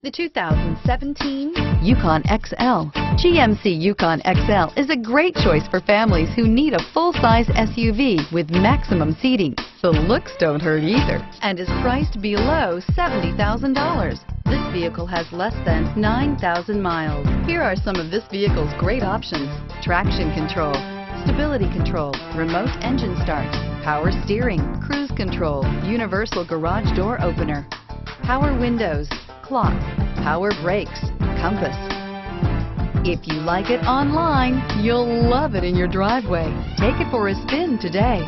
The 2017 Yukon XL. GMC Yukon XL is a great choice for families who need a full-size SUV with maximum seating. The looks don't hurt either and is priced below $70,000. This vehicle has less than 9,000 miles. Here are some of this vehicle's great options: traction control, stability control, remote engine start, power steering, cruise control, universal garage door opener, power windows, clock, power brakes, compass. If you like it online, you'll love it in your driveway. Take it for a spin today.